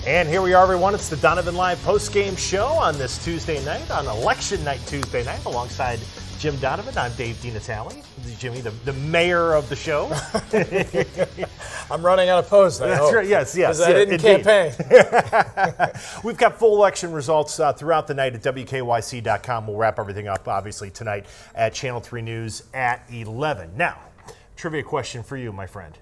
And here we are, everyone. It's the Donovan Live Postgame show on this Tuesday night, on Election Night Tuesday night, alongside Jim Donovan. I'm Dave DiNatale. Jimmy, the mayor of the show. I'm running out of posts. That's right. Yes. Because I didn't campaign. We've got full election results throughout the night at WKYC.com. We'll wrap everything up, obviously, tonight at Channel 3 News at 11. Now, trivia question for you, my friend.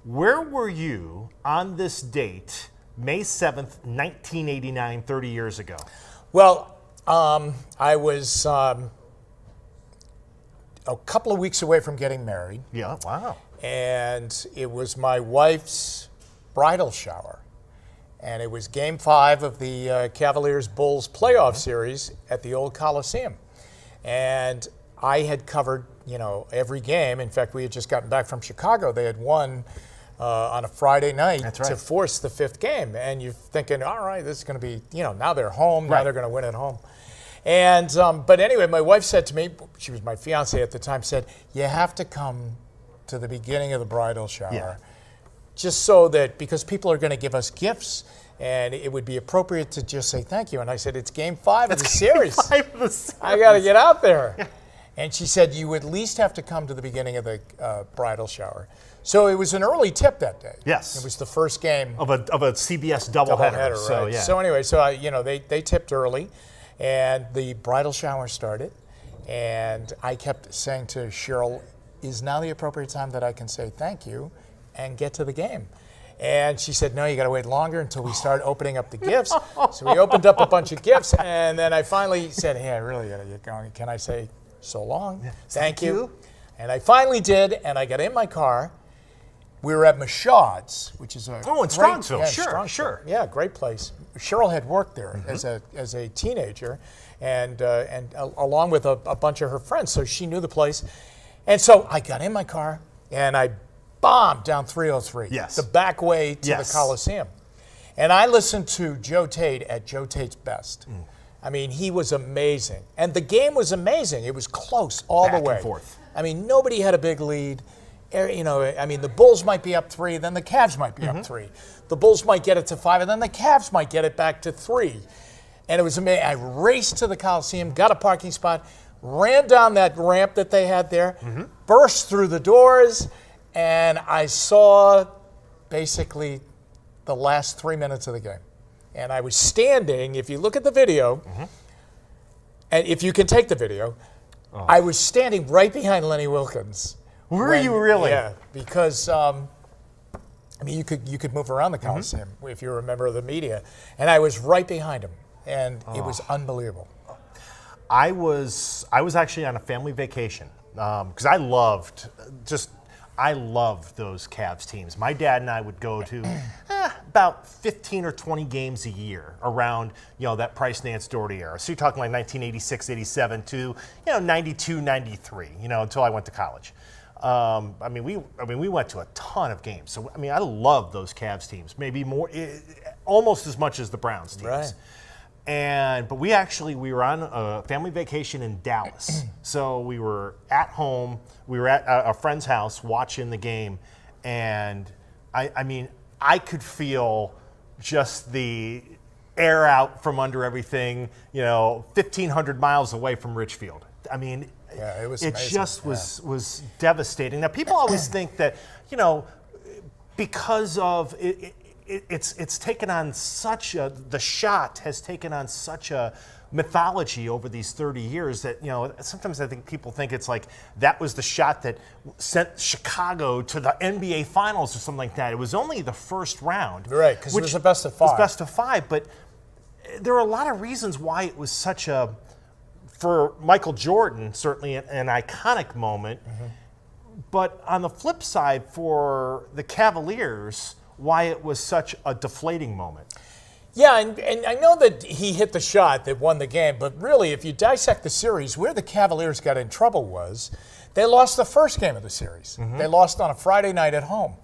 Where were you on this date, May 7th, 1989, 30 years ago? Well, I was a couple of weeks away from getting married. Yeah, wow. And it was my wife's bridal shower. And it was Game 5 of the Cavaliers-Bulls playoff series at the old Coliseum. And I had covered, every game. In fact, we had just gotten back from Chicago. They had won on a Friday night to force the fifth game. And you're thinking, all right, this is going to be, now they're home. Now they're going to win at home. And but anyway, my wife said to me, she was my fiance at the time, said, you have to come to the beginning of the bridal shower, just so that, because people are going to give us gifts, and it would be appropriate to just say thank you. And I said, it's Game 5 of the series. I got to get out there. And she said, you at least have to come to the beginning of the bridal shower. So it was an early tip that day. Yes. It was the first game of a CBS doubleheader. So, right. So anyway, they tipped early. And the bridal shower started, and I kept saying to Cheryl, is now the appropriate time that I can say thank you and get to the game? And she said, no, you got to wait longer until we start opening up the gifts. So we opened up a bunch of gifts, and then I finally said, hey, I really got to get going. Can I say so long? Yeah. Thank you. And I finally did, and I got in my car. We were at Michaud's, which is a in Strongsville. Sure. Yeah, great place. Cheryl had worked there as a teenager, and along with a bunch of her friends, so she knew the place. And so I got in my car and I bombed down 303, the back way to the Coliseum, and I listened to Joe Tate at Joe Tate's best. I mean, he was amazing, and the game was amazing. It was close all the way. Back and forth. I mean, nobody had a big lead. The Bulls might be up 3, then the Cavs might be up 3. The Bulls might get it to 5, and then the Cavs might get it back to 3. And it was amazing. I raced to the Coliseum, got a parking spot, ran down that ramp that they had there, burst through the doors, and I saw basically the last 3 minutes of the game. And I was standing, if you look at the video, and if you can take the video, I was standing right behind Lenny Wilkins. Were you really? Yeah, because you could move around the Coliseum if you're a member of the media, and I was right behind him, and it was unbelievable. I was actually on a family vacation because I loved those Cavs teams. My dad and I would go to about 15 or 20 games a year around that Price, Nance, Doherty era. So you're talking like 1986, 87 to 92, 93. Until I went to college. We went to a ton of games. So I love those Cavs teams, maybe more, almost as much as the Browns teams. Right. But we were on a family vacation in Dallas. So we were at home. We were at a friend's house watching the game, and I could feel just the air out from under everything. 1,500 miles away from Richfield. Yeah, it was It amazing. just was devastating. Now, people always think that, because of it's taken on the shot has taken on such a mythology over these 30 years that, sometimes I think people think it's like that was the shot that sent Chicago to the NBA Finals or something like that. It was only the first round. Right, because it was the best of 5. It was best of 5, but there are a lot of reasons why it was such for Michael Jordan, certainly an iconic moment. But on the flip side, for the Cavaliers, why it was such a deflating moment. Yeah, and I know that he hit the shot that won the game, but really, if you dissect the series, where the Cavaliers got in trouble was they lost the first game of the series. They lost on a Friday night at home.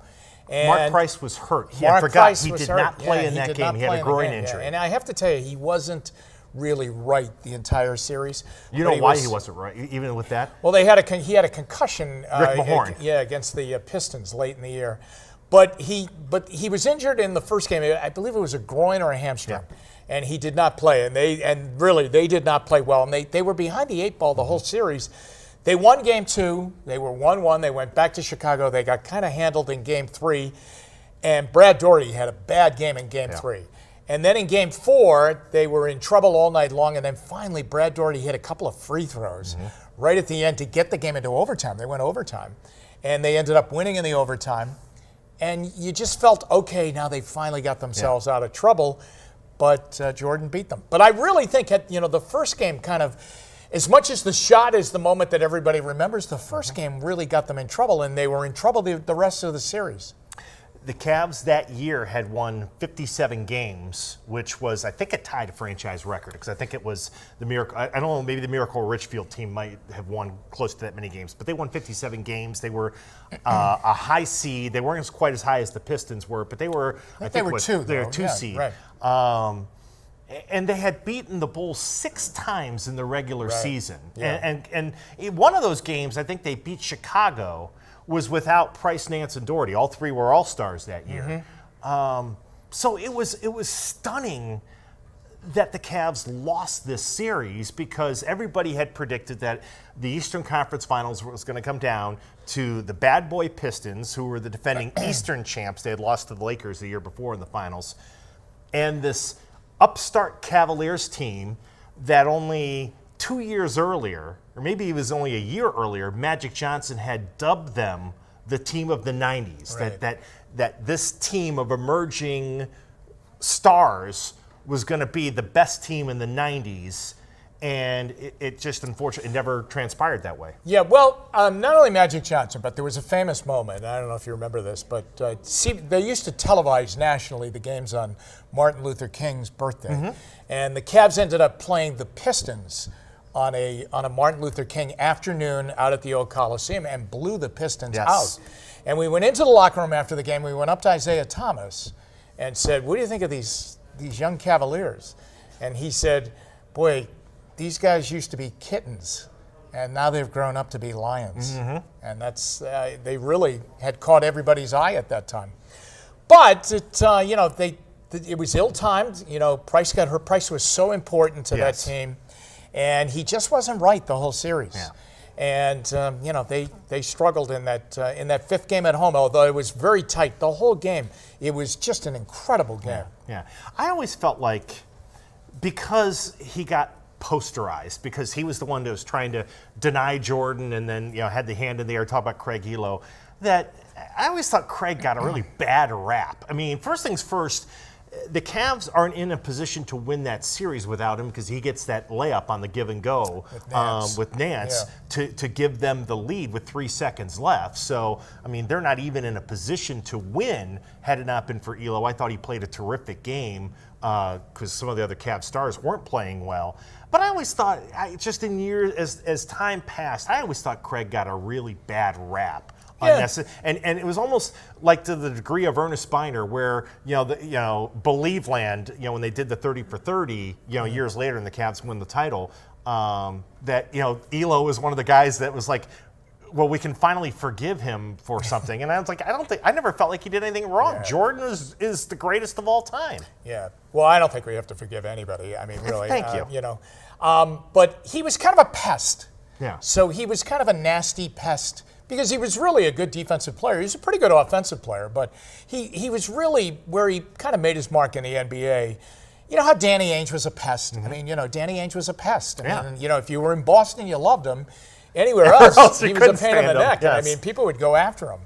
And Mark Price was hurt. I forgot he did not play in that game. He had a groin injury. And I have to tell you, he wasn't really right the entire series. You know why he wasn't right, even with that? Well, he had a concussion. Rick Mahorn. Against the Pistons late in the year. But he was injured in the first game. I believe it was a groin or a hamstring. Yeah. And he did not play. And they did not play well. And they were behind the 8 ball the whole series. They won game 2. They were 1-1. They went back to Chicago. They got kind of handled in game 3. And Brad Daugherty had a bad game in game 3. And then in game 4, they were in trouble all night long. And then finally, Brad Daugherty hit a couple of free throws right at the end to get the game into overtime. They went overtime. And they ended up winning in the overtime. And you just felt, okay, now they finally got themselves out of trouble. But Jordan beat them. But I really think, the first game kind of, as much as the shot is the moment that everybody remembers, the first game really got them in trouble. And they were in trouble the rest of the series. The Cavs that year had won 57 games, which was, I think, it tied a franchise record because I think it was the Miracle. I don't know, maybe the Miracle Richfield team might have won close to that many games, but they won 57 games. They were a high seed. They weren't quite as high as the Pistons were, but they were. I think they were two. They were 2 seed. Right. And they had beaten the Bulls 6 times in the regular season. Yeah. And in one of those games, I think they beat Chicago, was without Price, Nance, and Daugherty. All 3 were All-Stars that year. So it was stunning that the Cavs lost this series because everybody had predicted that the Eastern Conference Finals was going to come down to the bad boy Pistons, who were the defending Eastern champs. They had lost to the Lakers the year before in the finals. And this upstart Cavaliers team that only 2 years earlier, or maybe it was only a year earlier, Magic Johnson had dubbed them the team of the 90s. Right. That this team of emerging stars was going to be the best team in the 90s. And it just, unfortunately, it never transpired that way. Yeah, well, not only Magic Johnson, but there was a famous moment. I don't know if you remember this, but they used to televise nationally the games on Martin Luther King's birthday. And the Cavs ended up playing the Pistons on a Martin Luther King afternoon out at the old Coliseum and blew the Pistons out. And we went into the locker room after the game. We went up to Isaiah Thomas and said, "What do you think of these young Cavaliers?" And he said, "Boy, these guys used to be kittens, and now they've grown up to be lions." And that's they really had caught everybody's eye at that time. But it was ill-timed. Price got hurt. Price was so important to that team. And he just wasn't right the whole series. And they struggled in that 5th game at home, although it was very tight the whole game. It was just an incredible game. Yeah. I always felt like because he got posterized, because he was the one that was trying to deny Jordan and then had the hand in the air, talk about Craig Elo, that I always thought Craig got a really bad rap. I mean, first things first, the Cavs aren't in a position to win that series without him because he gets that layup on the give and go with Nance to give them the lead with 3 seconds left. So, I mean, they're not even in a position to win had it not been for Elo. I thought he played a terrific game because some of the other Cavs stars weren't playing well. But I always thought, just in years, as time passed, I always thought Craig got a really bad rap. And it was almost like to the degree of Ernest Biner, where Believe Land, when they did the 30 for 30, years later, and the Cavs win the title, that Elo was one of the guys that was like, well, we can finally forgive him for something. And I was like, I never felt like he did anything wrong. Yeah. Jordan is the greatest of all time. Yeah. Well, I don't think we have to forgive anybody. I mean, really. Thank you. But he was kind of a pest. Yeah. So he was kind of a nasty pest because he was really a good defensive player. He was a pretty good offensive player, but he was really where he kind of made his mark in the NBA. You know how Danny Ainge was a pest? I mean, Danny Ainge was a pest. I mean, if you were in Boston, you loved him. Anywhere else, he was a pain in the neck. Yes. I mean, people would go after him.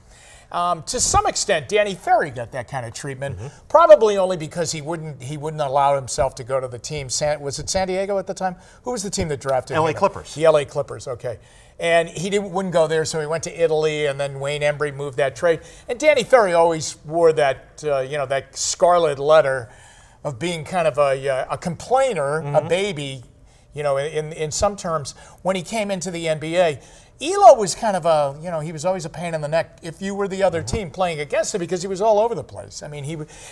To some extent, Danny Ferry got that kind of treatment, probably only because he wouldn't allow himself to go to the team. Was it San Diego at the time? Who was the team that drafted him? LA Clippers. The LA Clippers, okay. And he wouldn't go there, so he went to Italy, and then Wayne Embry moved that trade. And Danny Ferry always wore that, that scarlet letter of being kind of a complainer, a baby, in some terms. When he came into the NBA, Elo was kind of he was always a pain in the neck if you were the other team playing against him because he was all over the place. I mean,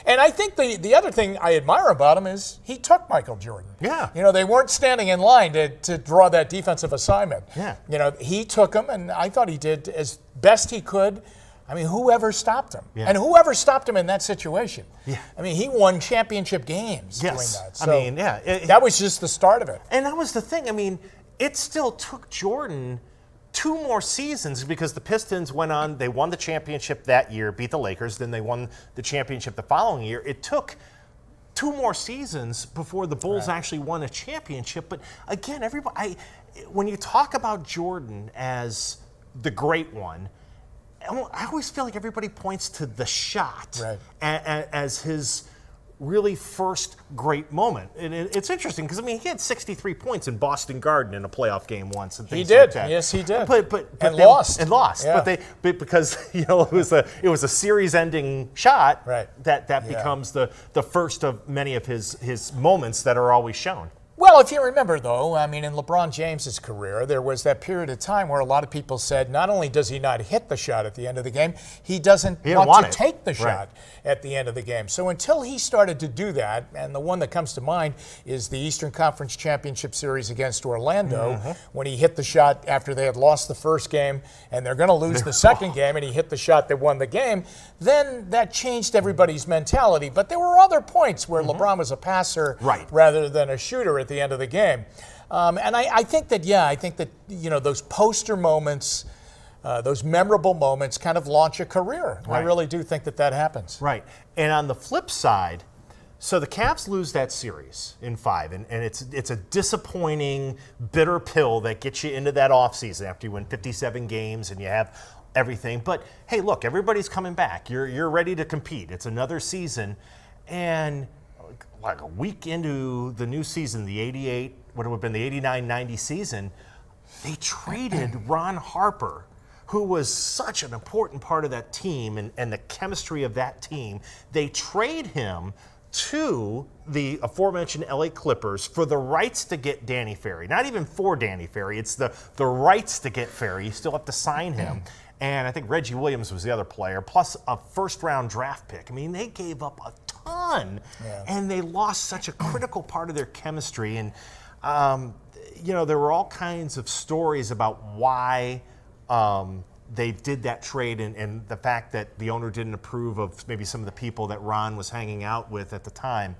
and I think the other thing I admire about him is he took Michael Jordan. Yeah. They weren't standing in line to draw that defensive assignment. Yeah. He took him, and I thought he did as best he could. I mean, whoever stopped him? Yeah. And whoever stopped him in that situation? Yeah. I mean, he won championship games doing Yes. that. I So mean, yeah. that was just the start of it. And that was the thing. I mean, it still took Jordan 2 more seasons because the Pistons went on, they won the championship that year, beat the Lakers, then they won the championship the following year. It took 2 more seasons before the Bulls actually won a championship. But again, when you talk about Jordan as the great one, I always feel like everybody points to the shot as his really first great moment. And it's interesting because, I mean, he had 63 points in Boston Garden in a playoff game once and things like that. Yes, he did. But and lost. And lost. Yeah. But because, you know, it was a series-ending shot that becomes the first of many of his moments that are always shown. Well, if you remember, though, I mean, in LeBron James's career, there was that period of time where a lot of people said not only does he not hit the shot at the end of the game, he doesn't want to take the shot at the end of the game. So until he started to do that, and the one that comes to mind is the Eastern Conference Championship Series against Orlando, when he hit the shot after they had lost the first game and they're going to lose the second game, and he hit the shot that won the game, then that changed everybody's mentality. But there were other points where LeBron was a passer rather than a shooter at the end of the game. And I think that, you know, those poster moments, those memorable moments kind of launch a career. I really do think that happens. Right. And on the flip side, so the Cavs lose that series in 5, and it's a disappointing, bitter pill that gets you into that offseason after you win 57 games and you have everything. But hey, look, everybody's coming back. You're ready to compete. It's another season. And like a week into the new season, the 88, what would have been the 89-90 season, they traded Ron Harper, who was such an important part of that team and the chemistry of that team. They trade him to the aforementioned LA Clippers for the rights to get Danny Ferry. Not even for Danny Ferry, it's the rights to get Ferry. You still have to sign him. And I think Reggie Williams was the other player, plus a first-round draft pick. I mean, they gave up a ton, and they lost such a critical part of their chemistry. And, you know, there were all kinds of stories about why they did that trade and the fact that the owner didn't approve of maybe some of the people that Ron was hanging out with at the time.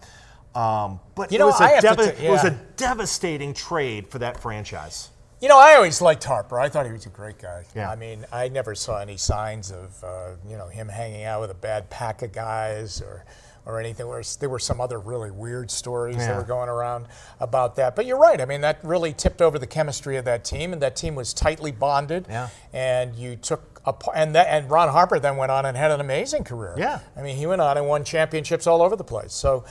But you know, it was a devastating trade for that franchise. You know, I always liked Harper. I thought he was a great guy. Yeah. I mean, I never saw any signs of, you know, him hanging out with a bad pack of guys or anything. There were some other really weird stories that were going around about that. But you're right. I mean, that really tipped over the chemistry of that team, and that team was tightly bonded. Yeah. And you took and Ron Harper then went on and had an amazing career. Yeah. I mean, he went on and won championships all over the place. So,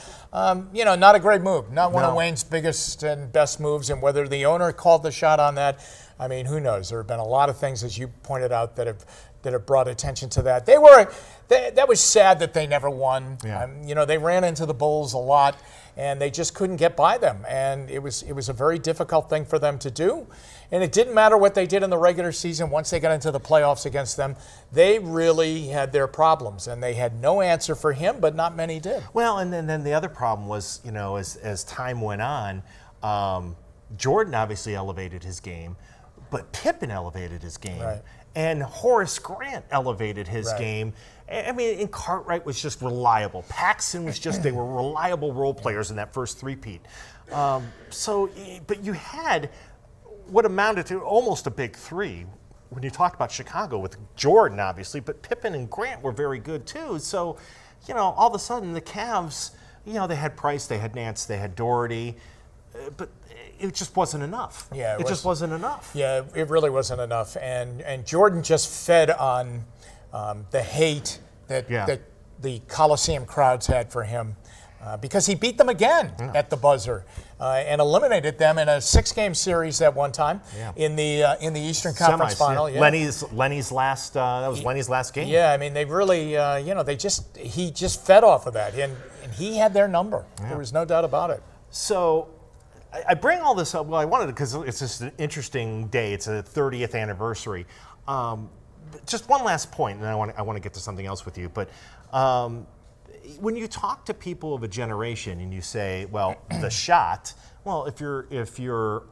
you know, not a great move. Not one of Wayne's biggest and best moves. And whether the owner called the shot on that, I mean, who knows? There have been a lot of things, as you pointed out, that have brought attention to that. That was sad that they never won. Yeah. You know, they ran into the Bulls a lot, and they just couldn't get by them. And it was a very difficult thing for them to do. And it didn't matter what they did in the regular season. Once they got into the playoffs against them, they really had their problems. And they had no answer for him, but not many did. Well, and then the other problem was, you know, as time went on, Jordan obviously elevated his game, but Pippen elevated his game. Right. And Horace Grant elevated his game. I mean, and Cartwright was just reliable. Paxson was they were reliable role players in that first three-peat. But you had what amounted to almost a big three when you talked about Chicago with Jordan, obviously, but Pippen and Grant were very good too. So, you know, all of a sudden the Cavs, you know, they had Price, they had Nance, they had Doherty, but it just wasn't enough. Yeah, it just wasn't enough. Yeah, it really wasn't enough. And Jordan just fed on the hate that the Coliseum crowds had for him because he beat them again at the buzzer and eliminated them in a 6-game series at one time in the Eastern Conference Final. Yeah. Lenny's last that was Lenny's last game. Yeah, I mean they really you know he just fed off of that and he had their number. Yeah. There was no doubt about it. So I bring all this up. Well, I wanted to because it's just an interesting day. It's a 30th anniversary. Just one last point, and I want to get to something else with you. But when you talk to people of a generation and you say, "Well, the shot," well, if you're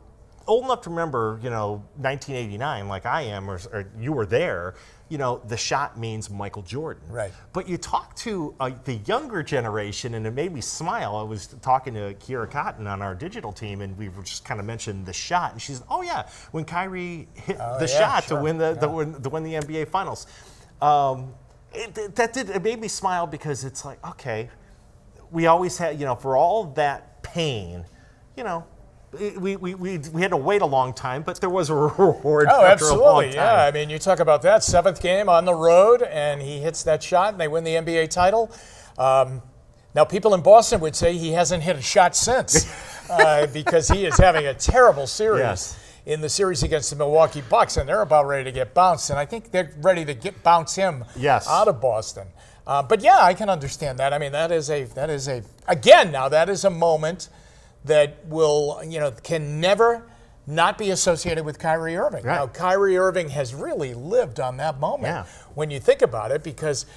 old enough to remember, 1989, like I am, or you were there, the shot means Michael Jordan. Right. But you talk to the younger generation, and it made me smile. I was talking to Kiera Cotton on our digital team, and we were just kind of mentioned the shot, and she said, "Oh yeah, when Kyrie hit the shot to win the NBA Finals." It made me smile because it's like, okay, we always had, for all that pain, we had to wait a long time, but there was a reward after a long time. Yeah. I mean, you talk about that 7th game on the road, and he hits that shot, and they win the NBA title. Now, people in Boston would say he hasn't hit a shot since because he is having a terrible series in the series against the Milwaukee Bucks, and they're about ready to get bounced, and I think they're ready to bounce him out of Boston. But yeah, I can understand that. I mean, that is a moment that will, can never not be associated with Kyrie Irving. Right. Now, Kyrie Irving has really lived on that moment when you think about it, because,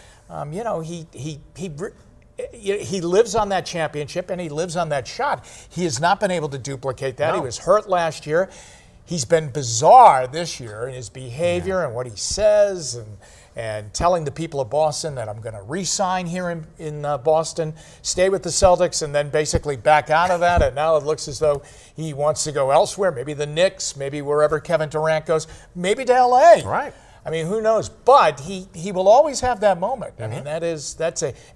he lives on that championship and he lives on that shot. He has not been able to duplicate that. No. He was hurt last year. He's been bizarre this year in his behavior and what he says, and telling the people of Boston that I'm going to re-sign here in Boston, stay with the Celtics, and then basically back out of that. And now it looks as though he wants to go elsewhere, maybe the Knicks, maybe wherever Kevin Durant goes, maybe to LA. Right. I mean, who knows? But he will always have that moment. I mean,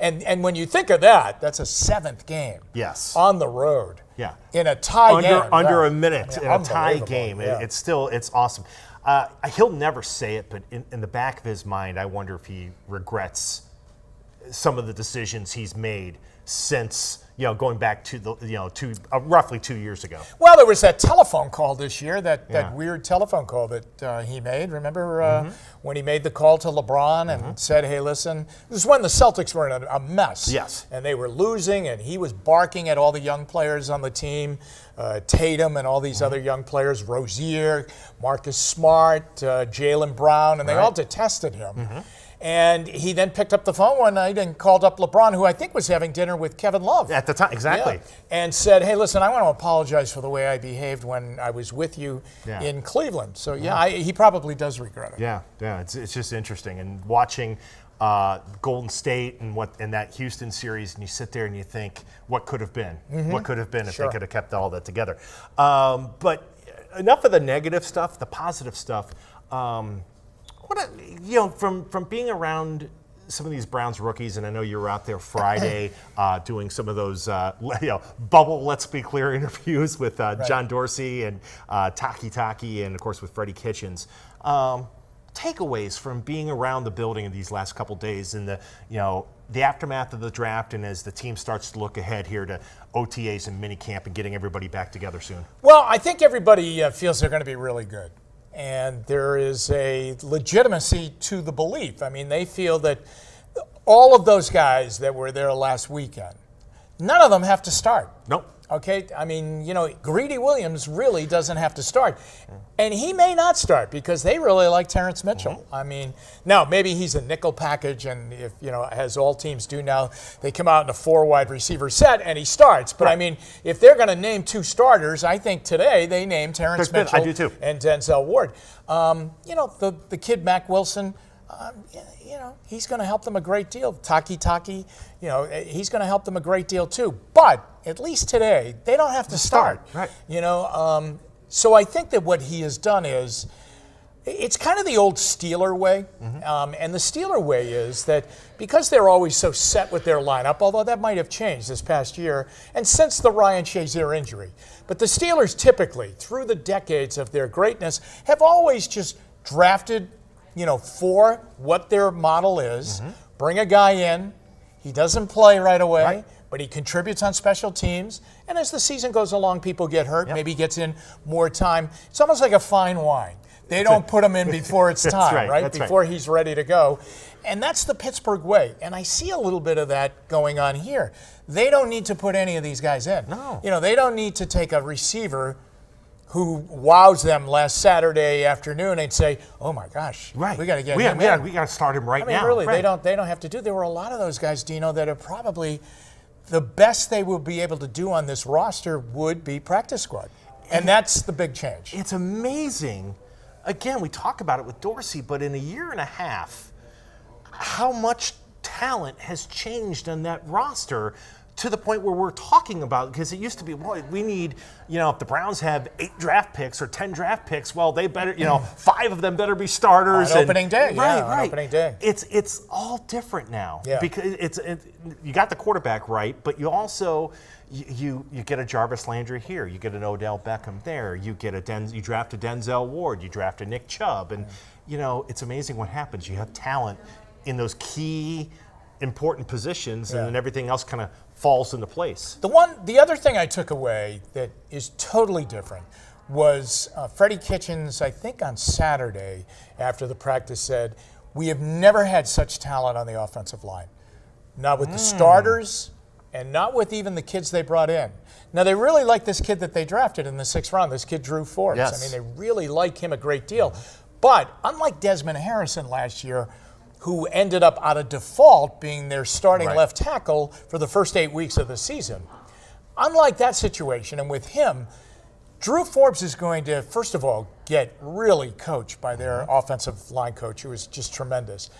and when you think of that, that's a 7th game. Yes. On the road. Yeah. In a tie game. Under a minute in a tie unbelievable. game. Yeah. It's awesome. He'll never say it, but in the back of his mind, I wonder if he regrets some of the decisions he's made since, going back to roughly 2 years ago. Well, there was that telephone call this year, that weird telephone call that he made. Remember when he made the call to LeBron and said, "Hey, listen," this is when the Celtics were in a mess. Yes. And they were losing, and he was barking at all the young players on the team, Tatum and all these other young players, Rozier, Marcus Smart, Jaylen Brown, and they all detested him. And he then picked up the phone one night and called up LeBron, who I think was having dinner with Kevin Love. At the time, exactly. And said, "Hey, listen, I want to apologize for the way I behaved when I was with you in Cleveland." So, he probably does regret it. Yeah, it's just interesting. And watching Golden State and that Houston series, and you sit there and you think, what could have been? What could have been if they could have kept all that together? But enough of the negative stuff, the positive stuff. From being around some of these Browns rookies, and I know you were out there Friday doing some of those bubble, let's be clear, interviews with John Dorsey and Taki, and of course with Freddie Kitchens. Takeaways from being around the building in these last couple days in the aftermath of the draft, and as the team starts to look ahead here to OTAs and minicamp and getting everybody back together soon. Well, I think everybody feels they're going to be really good. And there is a legitimacy to the belief. I mean, they feel that all of those guys that were there last weekend, none of them have to start. Nope. Okay? I mean, Greedy Williams really doesn't have to start. And he may not start because they really like Terrence Mitchell. I mean, now maybe he's a nickel package, and if, as all teams do now, they come out in a 4 wide receiver set and he starts. But I mean, if they're going to name 2 starters, I think today they name Terrence Mitchell I do too. and Denzel Ward. The kid Mac Wilson, he's going to help them a great deal. Taki, he's going to help them a great deal too. But at least today, they don't have to start. Right. So I think that what he has done is, it's kind of the old Steeler way. And the Steeler way is that because they're always so set with their lineup, although that might have changed this past year, and since the Ryan Shazier injury, but the Steelers typically, through the decades of their greatness, have always just drafted for what their model is, bring a guy in, he doesn't play right away, but he contributes on special teams, and as the season goes along, people get hurt, maybe gets in more time. It's almost like a fine wine. They don't put him in before it's time, right? Before he's ready to go. And that's the Pittsburgh way. And I see a little bit of that going on here. They don't need to put any of these guys in. No. They don't need to take a receiver who wows them last Saturday afternoon and say, "Oh my gosh, we got to get him in. We got to start him right now." I mean, really, they don't have to do. There were a lot of those guys, Dino, that are probably the best they will be able to do on this roster would be practice squad. And that's the big change. It's amazing. Again, we talk about it with Dorsey, but in a year and a half, how much talent has changed on that roster to the point where we're talking about, because it used to be, boy, we need, if the Browns have 8 draft picks or 10 draft picks, well, they better, 5 of them better be starters. On opening day, right. on opening day. It's all different now. Yeah. Because you got the quarterback right, but you also, you get a Jarvis Landry here, you get an Odell Beckham there, you draft a Denzel Ward, you draft a Nick Chubb, and, it's amazing what happens. You have talent in those key important positions, and then everything else kind of falls into place. The other thing I took away that is totally different was Freddie Kitchens, I think on Saturday after the practice, said, we have never had such talent on the offensive line. Not with the starters and not with even the kids they brought in. Now, they really like this kid that they drafted in the 6th round, this kid Drew Forbes. Yes. I mean, they really like him a great deal. But unlike Desmond Harrison last year, who ended up out of default being their starting left tackle for the first 8 weeks of the season. Unlike that situation, and with him, Drew Forbes is going to, first of all, get really coached by their offensive line coach, who is just tremendous.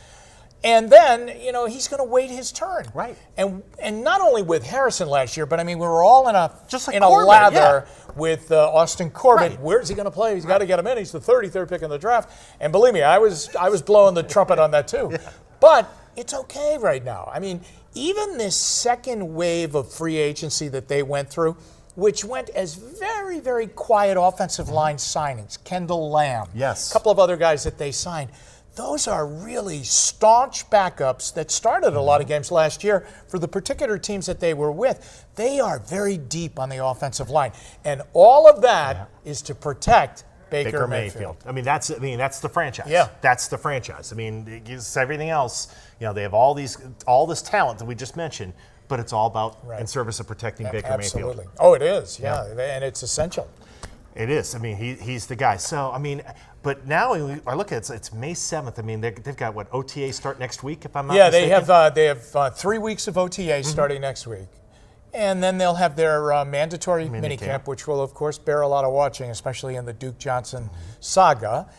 And then, he's going to wait his turn. Right. And not only with Harrison last year, but I mean, we were all in a Corbett, lather with Austin Corbett. Right. Where's he going to play? He's got to get him in. He's the 33rd pick in the draft. And believe me, I was blowing the trumpet on that too. Yeah. But it's okay right now. I mean, even this second wave of free agency that they went through, which went as very, very quiet offensive line signings, Kendall Lamb, a couple of other guys that they signed. Those are really staunch backups that started a lot of games last year for the particular teams that they were with. They are very deep on the offensive line. And all of that is to protect Baker Mayfield. I mean, that's the franchise. Yeah. That's the franchise. I mean, it's everything else, they have all this talent that we just mentioned, but it's all about in service of protecting Baker Mayfield. Absolutely. Oh, it is, yeah. And it's essential. It is. I mean, he's the guy. So, I mean, but now I look at it's May 7th. I mean, they've got OTA start next week, if I'm not mistaken? Yeah, they have 3 weeks of OTA starting next week. And then they'll have their mandatory minicamp, which will, of course, bear a lot of watching, especially in the Duke Johnson saga.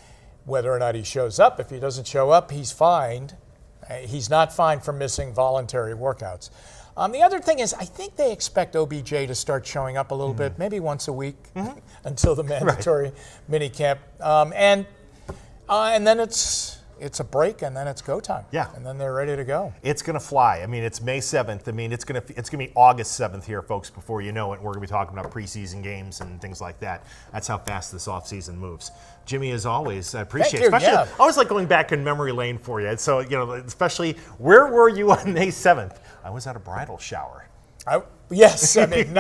Whether or not he shows up. If he doesn't show up, he's fined. He's not fined for missing voluntary workouts. The other thing is, I think they expect OBJ to start showing up a little bit, maybe once a week until the mandatory minicamp. And then it's a break, and then it's go time. Yeah. And then they're ready to go. It's going to fly. I mean, it's May 7th. I mean, it's going to be August 7th here, folks, before you know it. We're going to be talking about preseason games and things like that. That's how fast this offseason moves. Jimmy, as always, I appreciate it. Especially, I always like going back in memory lane for you. So, especially, where were you on May 7th? I was at a bridal shower. Yes, I mean,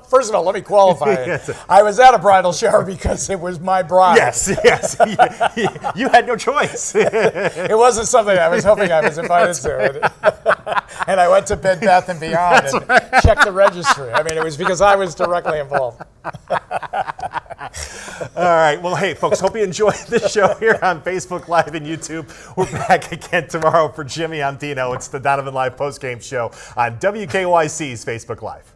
first of all, let me qualify it. I was at a bridal shower because it was my bride. Yes. You had no choice. It wasn't something I was hoping I was invited to. And I went to Bed Bath & Beyond and checked the registry. I mean, it was because I was directly involved. All right. Well, hey, folks, hope you enjoyed this show here on Facebook Live and YouTube. We're back again tomorrow. For Jimmy, I'm Dino. It's the Donovan Live postgame show on WKYC's Facebook Live.